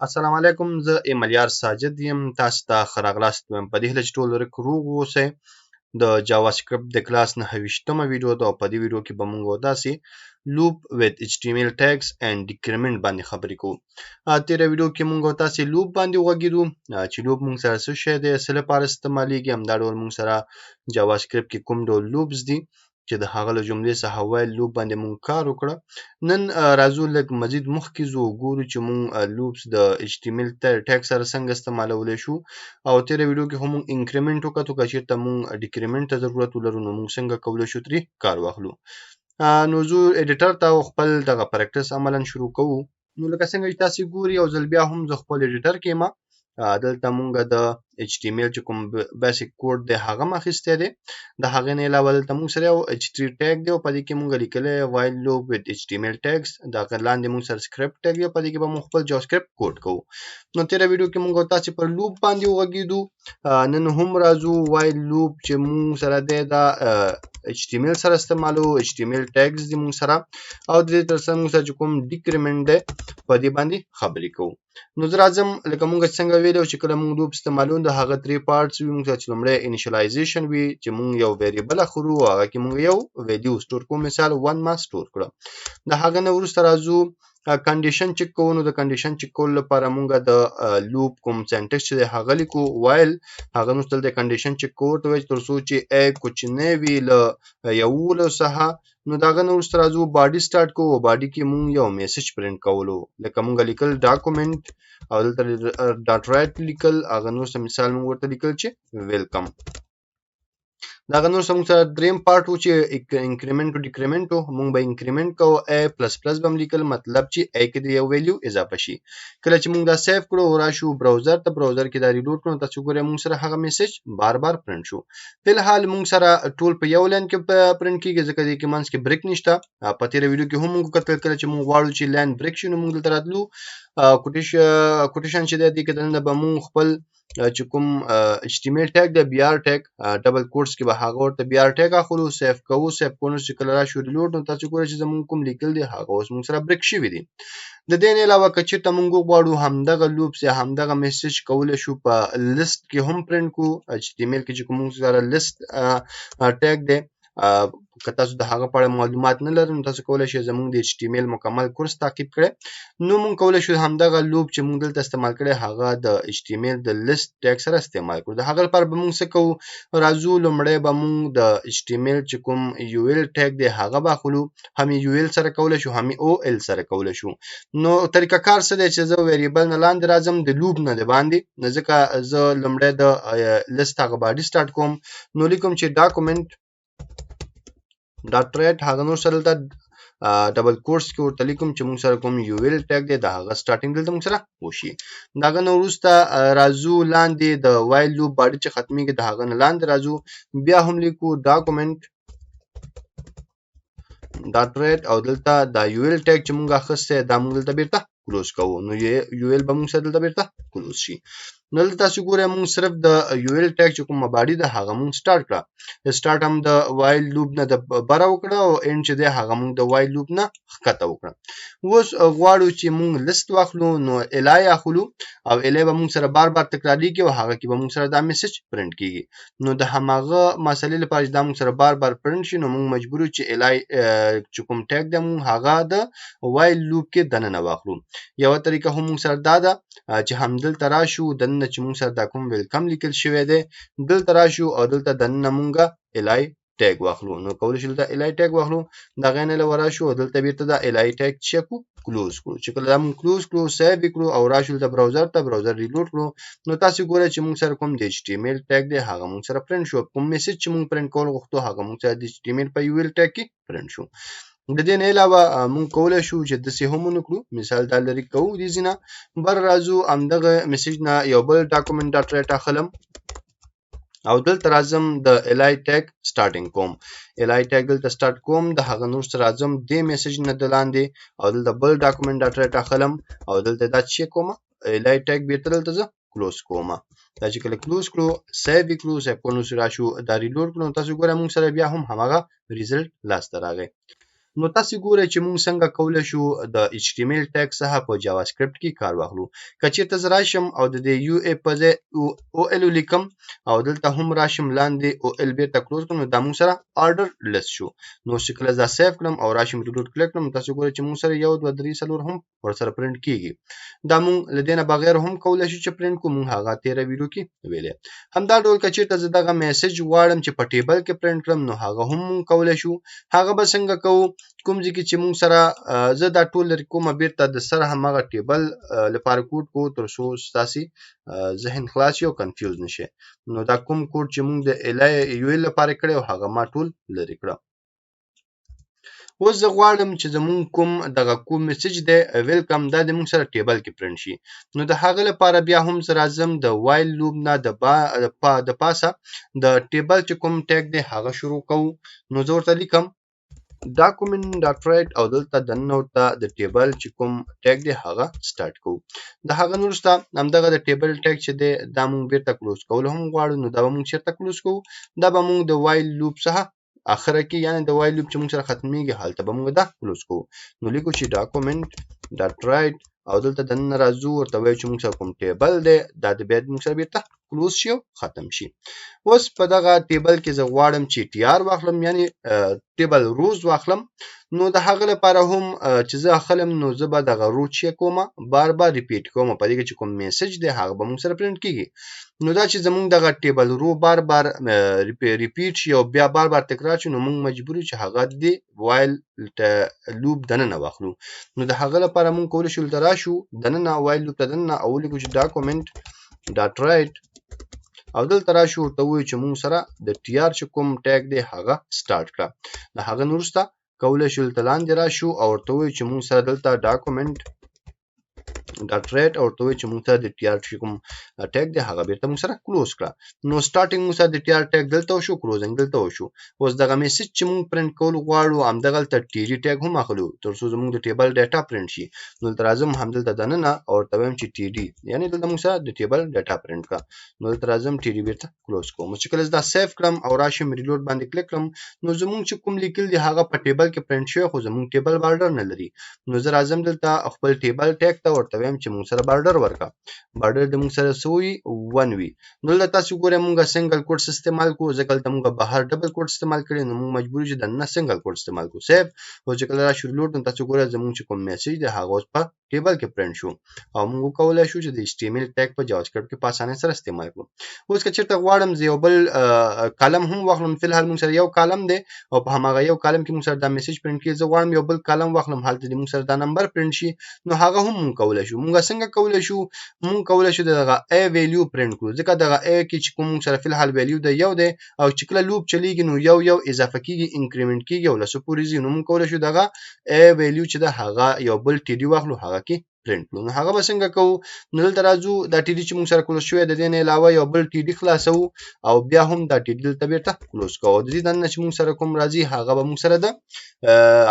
السلام علیکم، زه ایملیار ساجد یم. تاسو ته ښه راغلاست وایم. په دې هیله چې ټول روغ اوسئ. د جاوا سکرپټ د کلاس 9 ویډیو ده او په دې ویډیو کې به موږ داسې لوپ with HTML tags and decrement باندې خبرې کوو. تېره ویډیو کې موږ تاسې لوپ باندې وغږیدو چې لوپ موږ سره څه شی دی، څه لپاره استعمالیږي. همدا ډول موږ سره جاوا سکرپټ کې کوم ډول لوپس دي چې د هغه له جملې څخه وایل لوپ باندې مونږ کار وکړه. نن راځو لږ مزید مخکې ځو وګورو چې مونږ لوپس د HTML ټیګ سره څنګه استعمالولی شو، او تېره ویډیو کې هم مونږ انکریمنټ وکړو که چېرته مونږ ډیکریمنټ ته ضرورت ولرو نو مونږ څنګه کولی شو ترې کار واخلو. نو زه ایډیټر ته خپل دغه پریکټس عملا شروع کوو. نو لکه څنګه چې تاسې ګوري یو ځل بیا هم زه خپل ایډیټر کې یم. دلته مونږ د HTML چې کوم بیسیک کوډ دی هغه م اخیستی دی. د هغې نه علاوه دلته مونږ سره یو H3 ټیګ دی او په دې کې مونږ لیکلی while loop with HTML tags. د هغه لاندې مونږ سره سکرپټ ټیګ دی، په دې کې به مونږ خپل جاوا سکرپټ کوډ کوو. نو تېره ویډیو کې مونږ تاسې پر لوپ باندې وغږېدو. نن هم راځو while loop چې مونږ سره دی دا HTML سره استعمالو، HTML tags دي مونږ سره، او د دې ترڅنګ مونږ سره چې کوم ډیکریمنټ دی په دې باندې خبرې کوو. نو زه راځم لکه مونږ څنګه ویلو چې کله مونږ لوپ استعمالو د هغه 3 پارټس وي. مونږ چې لومړی انیشلایزیشن وي چې مونږ یو ویریبل اخلو، هغه کې مونږ یو ویلیو سټور کوو. مثال 1 ما سټور کړه. د هغه نه وروسته راځو کنډیشن چک کوو. نو د کنډیشن چک کولو لپاره مونږ د لوپ کوم سینټکس چې دی هغه لیکو وایل. هغه نو دلته کنډیشن چک کوو ته وایي تر څو چې ا کوچنی وي له 11 څخه. نو د هغه نه وروسته راځو باډي سټارټ کوو. باډي کې مونږ یو میسج پرنټ کولو، لکه مونږ لیکل ډاکومنټ او دلته ډاټ رایټ لیکل. هغه نو مثال مونږ ورته لیکل چې ویلکم. دا غنور سمون سره دریم پارت و چې انکریمنٹ او ډیکریمنٹ مونږ به انکریمنٹ کوو ا پلس پلس بم لیکل، مطلب چې ا کې د یو ویلیو اضافه شي. کله چې مونږ دا سیو کړو راشو براوزر ته، براوزر کې دا ریلوډ کړو تاسو ګورئ مونږ سره هغه میسج بار بار پرنٹ شو. فلحال مونږ سره ټول په یو لاین کې پرنٹ کیږي ځکه د کې منځ کې بریک نشته. په تیره ویډیو کې هم مونږ کتل کله چې مونږ غواړو چې لاین بریک شي نو مونږ دلته راتلو کوټیشن چې دی کې دنه به مونږ خپل چې کوم HTML ټیګ د BR ټیګ ډبل کوټس کې به هغه ورته BR ټیګ اخلو، سیف کوو. سیف کوو چې کله راشو ریلوډ نو تاسو ګورئ چې زموږ کوم لیکل دی هغه اوس موږ سره بریک شوی دی. د دې نه علاوه که چېرته موږ غواړو همدغه لوپس یا همدغه میسج کولی شو په لیست کې هم پرنټ کړو. HTML کې چې کوم موږ سره لیست ټیګ دی، که تاسو د هغه په اړه معلومات نه لرئ نو تاسو کولی شئ زموږ د HTML مکمل کورس تعقیب کړئ. نو موږ کولی شو همدغه لوپ چې موږ دلته استعمال کړی هغه د HTML د لیست ټیګ سره استعمال کړو. د هغه لپاره به موږ څه کوو، راځو لومړی به موږ د HTML چې کوم UL ټیګ دی هغه به اخلو. هم UL سره کولی شو، هم OL سره کولی شو. نو طریقه کار څه دی چې زه ویریبل نه لاندې راځم د لوپ نه د باندې، ځکه زه لومړی د لیست هغه باډي سټارټ کوم. نو لیکم چې ډاکومنټ ډاټ رایټ هغه نور سره دلته ډبل کوټس کې ورته لیکم چې موږ سره کوم UL ټیګ دی د هغه سټارټینګ دلته موږ سره وشي. د هغه نه وروسته راځو لاندې د وایل لوپ باډي چې ختمیږي د هغه نه لاندې راځو، بیا هم لیکو ډاکومنټ ډاټ رایټ او دلته دا UL ټیګ چې موږ اخیستی دا موږ دلته بیرته کلوز کوو. نو UL به موږ سره دلته بیرته کلوز شي. نو دلته تاسو ګورئ موږ صرف د UL ټیګ چې کومه باډي ده هغه موږ سټارټ کړه. سټارټ هم د وایل لوپ نه د بره وکړه او اند چې دی هغه موږ د وایل لوپ نه ښکته وکړه. اوس غواړو چې موږ لیست واخلو نو الی اخلو او الی به موږ سره بار بار تکراریږي او هغه کې به موږ سره دا میسج پرنټ کیږي. نو د هماغه مسلې لپاره چې دا موږ سره بار بار پرنټ شي نو موږ مجبور یو چې الی چې کوم ټیګ دی موږ هغه د وایل لوپ کې دننه واخلو. یو طریقه هم موږ سره دا ده چې همدلته راشو دننه چې موږ سره دا کوم ویلکم لیکل شوی دی دلته راشو او دلته دننه موږ الی ټیګ واخلو. نو کولی شو دلته الی ټیګ واخلو، د هغې نه علاوه راشو او دلته بیرته دا الی ټیګ چې کړو کلوز کړو. چې کله دا موږ کلوز کړو سیو یې کړو او راشو دلته براوزر ته، براوزر ریلوډ کړو نو تاسو ګورئ چې موږ سره کوم د HTML ټیګ دی هغه موږ سره پرنټ شو. کوم میسج چې موږ پرنټ کول غوښتو هغه موږ سره د HTML په UL ټیګ کې پرنټ شو. د دې نه علاوه موږ کولی شو چې داسې هم ونکړو، مثال دا لري کوو دې ځینه بر راځو همدغه میسج نه یو بل ډاکومنټ ډاټ رایټ اخلم او دلته راځم د الی ټیګ سټارټینګ کوم. الی ټیګ دلته سټارټ کوم، د هغه نور سره راځم دې میسج نه د لاندې او دلته بل ډاکومنټ ډاټ رایټ اخلم او دلته دا چیک کوم الی ټیګ بیرته دلته زه کلوز کوم. دا چې کله کلوز کړو سیو یې کړو، سیو کړو راشو دا ریلوډ کړو تاسو ګورئ موږ سره بیا هم هماغه ریزلټ لاسته راغی. نو تاسو ګورئ چې موږ څنګه کولی شو د HTML ټیګ څخه په جاوا سکرپټ کې کار واخلو. که چېرته زه راشم او د دې یو ای په ځای OL ولیکم او دلته هم راشم لاندې OL بیرته کلوز کړم نو دا موږ سره آرډر لیست شو. نو چې کله دا سیف کړم او راشم ریلوډ کلیک کړم تاسو ګورئ چې موږ سره 1 2 3 4 هم ورسره پرنټ کیږي. دا موږ لدینه بغیر هم کولی شو چې پرنټ کوو. موږ هغه تیره ویډیو کې ویلې. همدا ډول که چېرته زه دغه میسج غواړم چې په ټیبل کې پرنټ کړم نو هغه هم موږ کولی شو. هغه به څنګه کوو؟ کوم ځای کې چې موږ سره زه دا ټول لرې کومه بیرته د سره هماغه ټیبل لپاره کوډ کوو تر څو ستاسې ذهن خلاص شي او کنفیوز نشي. نو دا کوم کوډ چې موږ د UL لپاره کړی او هغه ما ټول لرې کړه. اوس زه غواړم چې زموږ کوم میسج دی ویلکم دا د موږ سره ټیبل کې پرنټ شي. نو د هغه لپاره بیا هم زه راځم د وایل لوپ نه د پاسه د ټیبل چې کوم ټیګ دی هغه شروع کوو. نو زه ورته لیکم document.write او دلته دننه ورته د ټیبل چې کوم ټیګ دی هغه سٹارټ کوو. د هغه نه وروسته همدغه د ټیبل ټیګ چې دی دا موږ بیرته کلوز کول هم غواړو. نو دا به موږ چېرته کلوز کوو؟ دا به موږ د وایل لوپ څخه اخره کې یعنی د وایل لوپ چې موږ سره ختمیږي هلته به موږ دا کلوز کوو. نو لیکو چې document.write او دلته دننه راځو ورته وایو چې موږ سره کوم ټیبل دی دا د بیا موږ سره بیرته کلوز شي او ختم شي. اوس په دغه ټیبل کې زه غواړم چې TR واخلم یعنی ټیبل روز واخلم. نو د هغه لپاره هم چې زه اخلم نو زه به دغه رو چیک کوم بار بار ریپیټ کوم په دې کې چې کوم میسج دی هغه به موږ سره پرنټ کیږي. نو دا چې زموږ دغه ټیبل رو بار بار ریپیټ شي او بیا بار بار تکرار شي نو موږ مجبور یو چې هغه د وایل لوپ دننه واخلو. نو د هغه لپاره موږ کولی شو دلته راشو دننه وایل لوپ ته دننه او ولیکو چې document.write او دلته راشو ورته وایو چې موږ سره د TR چې کوم ټیګ دی هغه سٹارټ کړه. د هغه نه وروسته کولی شو دلته لاندې راشو او ورته وایو چې موږ سره دلته document.write او ورته وایو چې موږ سره د TR چې کوم ټیګ دی هغه بیرته موږ سره کلوز کړه. نو سٹارټینګ موږ سره د TR ټیګ دلته وشو کلوزینګ دلته وشو. اوس دغه میسج چې موږ پرنټ کول غواړو همدغلته TD ټیګ هم اخلو تر څو زموږ د ټیبل ډیټا پرنټ شي. نو دلته راځم همدلته دننه او ورته وایم چې TD یعنی دلته موږ سره د ټیبل ډیټا پرنټ کړه. نو دلته راځم TD بیرته کلوز کوم. چې کله دا سیف کړم او راشم ریلوډ باندې کلیک کړم نو زموږ چې کوم لیکل دی هغه په ټیبل کې پرنټ شوی خو زموږ ټیبل بارډر نه لري. نو زه راځم دلته خپل ټیبل ټیګ ته ورته وایم چې موږ سره بارډر ورکړه. بارډر د موږ سره سوی 1 وي. نو دلته تاسو ګورئ موږ سنگل کوټ استعمال کوو ځکه دلته موږ بهر ډبل کوټ استعمال کړی نو موږ مجبور یو چې دننه سنگل کوټ استعمال کوو. سیف او چې کله راشو ریلوډ نو تاسو ګورئ زموږ چې کوم میسج دی هغه اوس په ټیبل کې پرنټ شو او موږ کولی شو چې د HTML ټیګ په جاوا سکرپټ کې په اسانۍ سره استعمال کړو. اوس که چېرته غواړم زه یو بل کالم هم واخلم فلحال موږ سره یو کالم دی او په هماغه یو کالم کې موږ سره دا میسج پرنټ کیږي. زه غواړم یو بل کالم واخلم هلته د موږ سره دا نمبر پرنټ شي نو هغه هم موږ کولی شو. موږ څنګه کولی شو؟ موږ کولی شو دغه A ویلیو پرنټ کړو ځکه دغه A کې چې کوم موږ سره فلحال ویلیو دی یو دی او چې کله لوپ چلیږي نو یو اضافه کیږي انکریمنٹ کیږي او لسو پورې ځي. نو موږ کولی شو دغه A ویلیو چې د هغه یو بل TD واخلو هغه کې پرنټ کړو. نو هغه به څنګه کوو؟ نو دلته راځو دا TD چې موږ سره کلوز شوی د دې نه علاوه یو بل TD خلاصو او بیا هم دا TD دلته بیرته کلوز کوو. د دې دننه چې موږ سره کوم راځي هغه به موږ سره د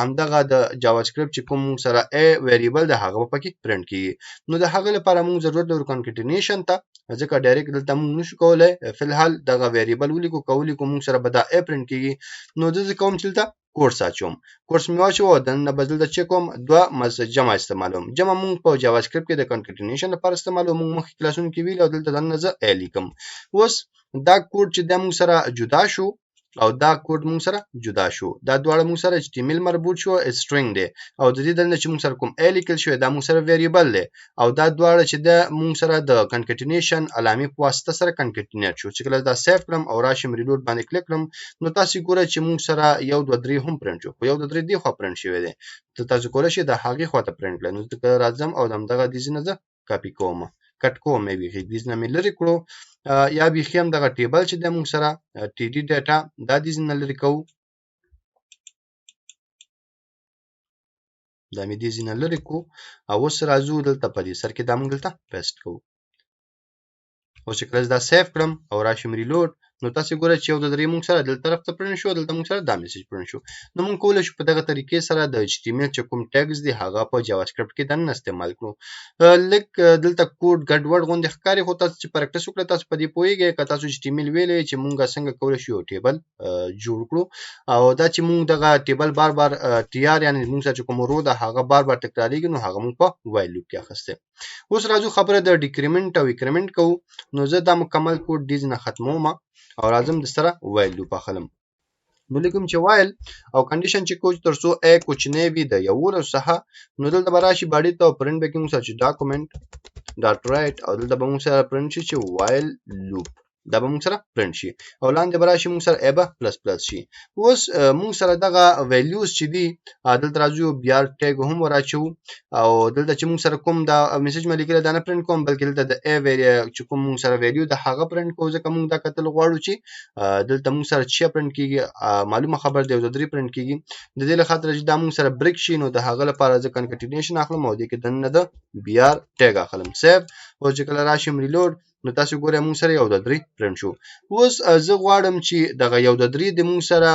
همدغه د جاوا سکرپټ چې کوم موږ سره A ویریبل د هغه په کې پرنټ کیږي. نو د هغه لپاره موږ ضرورت لرو کنکټینیشن ته ځکه ډایرکټ دلته موږ نشو کولای فلحال دغه ویریبل ولیکو موږ سره به دا A پرنټ کیږي. نو د کوم چې دلته کورس اچوم کورس می واچو دنه بدل د چک کوم دوه جمع استعمالوم. جمع موږ په جاوا سکرپټ کې د کنکټینیشن لپاره استعمالوم. موږ مخکې کلاسونو کې ویل او دلته دنه زه A لیکم. اوس دا کوډ چې د موږ سره جدا شو او دا کوډ موږ سره جدا شو دا دواړه موږ سره HTML مربوط شو string دی او د دې دنه چې موږ سره کوم A لیکل شوی دا موږ سره ویریبل دی او دا دواړه چې د موږ سره د کنکټینیشن علامې په واسطه سره کنکټینیټ شو. چې کله دا سیف کړم او راشم ریلوډ باندې کلیک کړم نو تاسو ګورئ چې موږ سره 1 2 3 هم پرنټ شو. 1 2 3 دی خو پرنټ شوی دی ته تاسو کولای شئ د هغه خواته پرنټ کړئ. نو ته راځم او دغه د دې نه کاپی کوم کټ کوم مې ویږي د دې نه لري کړو یا بیخي هم دغه ټیبل چې د موږ سره TD ډیټا دا د دې نه لري کوو دا مې دې نه لري کو او اوس راځو دلته په دې سر کې دا موږ دلته پیسټ کوو. او چې کله دا سیف کړم او راشم ریلوډ نو تاسو ګورئ چې یو د درې موږ سره دلته طرف ته پرنټ شو دلته موږ سره دا میسج پرنټ شو نو موږ کولی شو په دغه طریقې سره د HTML چې کوم ټیګز دي هغه په جاوا سکرپټ کې دننه استعمال کړو لکه دلته کوډ ګډوډ غوندې ښکاري خو تاسو چې پریکټس وکړئ تاسو په دې پوهیږئ که تاسو HTML ویلې چې موږ څنګه کولی شو یو ټیبل جوړ کړو او دا چې موږ دغه ټیبل بار بار TR یعنی موږ سره چې کوم رو ده هغه بار بار تکراریږي نو هغه موږ په وایل لوپ کې اخیسته اوس راځو خبره د ډیکریمنٹ او انکریمنٹ کوو نو زه دا مکمل کوډ دې نه ختموم او راځم د سره وایل لوپ اخلم نو لیکم چې وایل او کنډیشن چې کوچ ترڅو ا کوچنی وي د یو څخه نو دلته براشي باډي ته پرنټ بیکینګ سره چې ډاکومنٹ ډاټ رائټ او دلته به موږ سره پرنټ شي چې وایل لوپ دا به موږ سره پرنټ شي او لاندې براشي موږ سره ابا پلس پلس شي اوس موږ سره دغه ویلیوز چې دي دلته راځو بیا ټیګ هم وراچو او دلته چې موږ سره کوم دا میسج مې لیکل دا نه پرنټ کوم بلکې دلته د ا ویری چې کوم موږ سره ویلیو د هغه پرنټ کوو ځکه موږ دا کتل غواړو چې دلته موږ سره چې پرنټ کیږي معلومه خبر دی د درې پرنټ کیږي د دې لپاره چې دا موږ سره بریک شي نو د هغه لپاره ځکه کنټینیوشن اخلم او د کې دنه د بیا ټیګ اخلم سیو او چې کله راشم ریلود نو تاسو ګورئ موږ سره یو د درې پرنټ شو اوس زه غواړم چې دغه یو د درې د موږ سره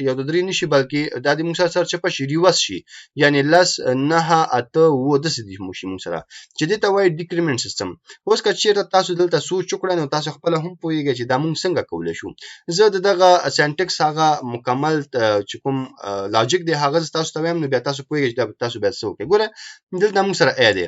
یو د درې نشي بلکې دا د موږ سره سرچپه شي ریورس شي یعنی لس نه اته و د سدي موږ سره چې دې ته وایي ډیکریمنٹ سیستم اوس که چیرته تاسو دلته سوچ وکړئ نو تاسو خپل هم پوهیږئ چې دا موږ څنګه کولای شو زه دغه سنټکس هغه مکمل چې کوم لاجیک دی هغه تاسو ته وایم نو بیا تاسو پوهیږئ چې تاسو بیا څه وکړئ ګوره دلته موږ سره ا دی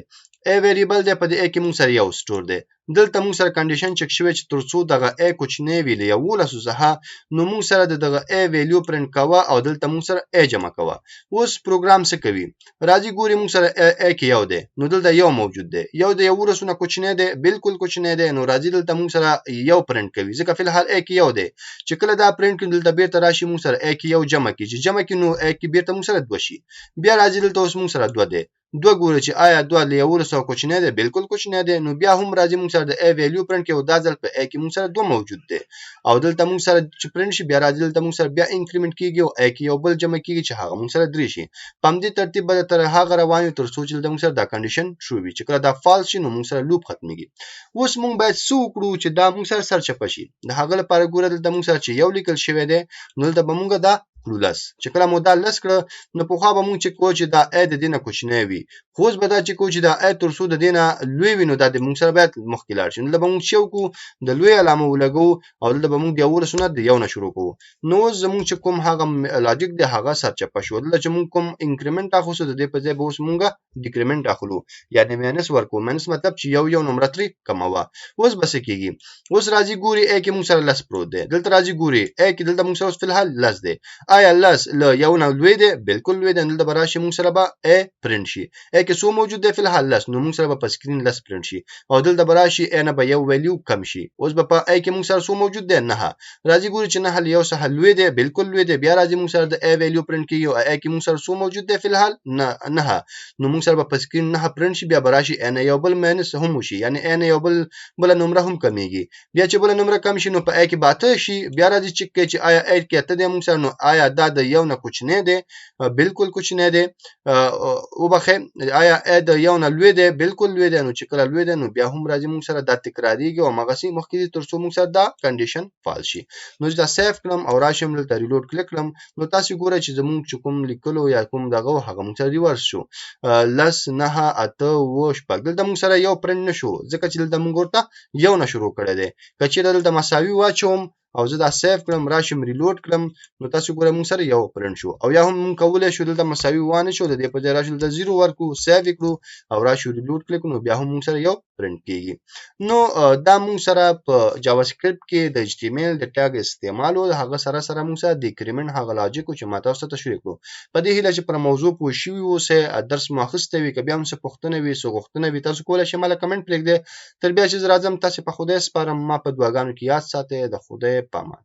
ا ویریبل دی په دې ا کې موږ سره یو سٹور دی دلته موږ سره کنډیشن چک شوی چې ترڅو دغه ا کوچنی وی له 11 څخه نو موږ سره دغه ا ویلیو پرنټ کاوه او دلته موږ سره ا جمع کاوه اوس پروګرام څه کوي راځي ګوري موږ سره ا کې یو دی نو دلته یو موجود دی یو د 11 نه کوچنی دی بالکل کوچنی دی نو راځي دلته موږ سره یو پرنټ کوي ځکه په الحال ا کې یو دی چې کله دا پرنټ کړي دلته بیرته راشي موږ سره ا کې یو جمع کیږي جمع کینو ا کې بیرته موږ سره 2 شي بیا راځي دلته اوس موږ سره 2 دی دوه ګوري چې آیا دوه له یو سره کوچنی دی بالکل کوچنی دی نو بیا هم راځي موږ سره د ا ویلیو پرنټ کې او دا ځل په ا کې موږ سره 2 موجود دی او دلته موږ سره چې پرنټ شي بیا راځي دلته موږ سره بیا انکریمنٹ کیږي او ا کې یو بل جمع کیږي چې هغه موږ سره 3 شي په دې ترتیب به تر هغه رواني تر څو چې موږ سره دا کنډیشن شو وي چې کله دا فالس شي نو موږ سره لوپ ختميږي اوس موږ باید څه وکړو چې دا موږ سره سرچ پشي د هغه لپاره ګوره دلته موږ سره چې یو لیکل شوی دی نو دلته به موږ دا لس چې کله مو دا لس کړه نو په خوا به مونږ چې کو چې دا ا د دینه کوچنی وي خو اوس به دا چې کو چې دا ا ترڅو د دینه لوی وي نو دا د مونږ سره باید مخکې لاړ شي نو به مونږ شو کو د لوی علامه ولګو او دلته به مونږ د اول سنت د یو نه شروع کوو نو زمونږ چې کوم هغه لاجیک دی هغه سرچپه شو دلته چې مونږ کوم انکریمنٹ اخلو د دې په ځای به اوس مونږه ډیکریمنٹ اخلو یعنی ماینس ورکو ماینس مطلب چې یو نمبر 3 کموا اوس بس کېږي اوس راځي ګوري ا کې مونږ سره لس پروت دی دلته راځي ګوري ا کې دلته مونږ سره په الحال لس دی آیا لس یو نه لوی دی بالکل لوی دی دلته براشي موږ سره به ا پرنټ شي ا کې سو موجود دی په الحال لس نو موږ سره به په سکرین لس پرنټ شي او دلته براشي ا نه به یو ویلیو کم شي اوس به په ا کې موږ سره سو موجود دی نه راځي ګوري چې نه یو څه لوی دی بالکل لوی دی بیا راځي موږ سره د ا ویلیو پرنټ کیږي او ا کې موږ سره سو موجود دی په الحال نه نو موږ سره به په سکرین نه پرنټ شي بیا براشي ا نه یو بل ماینس هم شي یعنی ا نه یو بل نمبر هم کمیږي بیا چې بل نمبر کم شي نو په ا کې باته شي بیا راځي چک کې چې آیا ا کې ته د موږ سره نو آیا دا د یو نه کوچنی دی بالکل کوچنی دی او بخې آیا ا د یو نه لوی دی بالکل لوی دی نو چې کله لوی دی نو بیا هم راځي موږ سره دا تکراریږي او مغسی مخکې ترڅو موږ سره دا کنډیشن فالس شي نو دا سیف کړم او راشم دلته ریلود کلیک کړم نو تاسو ګورئ چې زموږ کوم لیکلو یا کوم دغه هغه موږ سره ریورس شو لس نه اته و شپږ دلته موږ سره یو پرنټ نشو ځکه چې دلته موږ ورته یو نه شروع کړی دی کچې دلته مساوي واچوم او زه دا سیف کړم راشم ریلود کړم نو تاسو ګورئ موږ سره یو پرنټ شو او یا هم موږ کولای شو دلته مساوي وانه شو د دې په ځای راشو د 0 ورکو سیف کړو او راشو ریلود کلیک نو بیا هم موږ سره یو پرنټ کیږي نو دا موږ سره په جاوا سکرپټ کې د HTML د ټاګ استعمال او هغه سره موږ سره د انکریمنٹ هغه لاجیک چې ماته تاسو ته تشریح کړو په دې هیله چې پر موضوع پوه شئ او سه درس ماخسته وي کبه هم څه پوښتنه وي څه غوښتنه وي تاسو کولای شئ مله کمنټ پرېږدئ تر بیا چې راځم تاسو په خوده سپارم ما په دواګانو کې یاد ساتئ د خوده پامان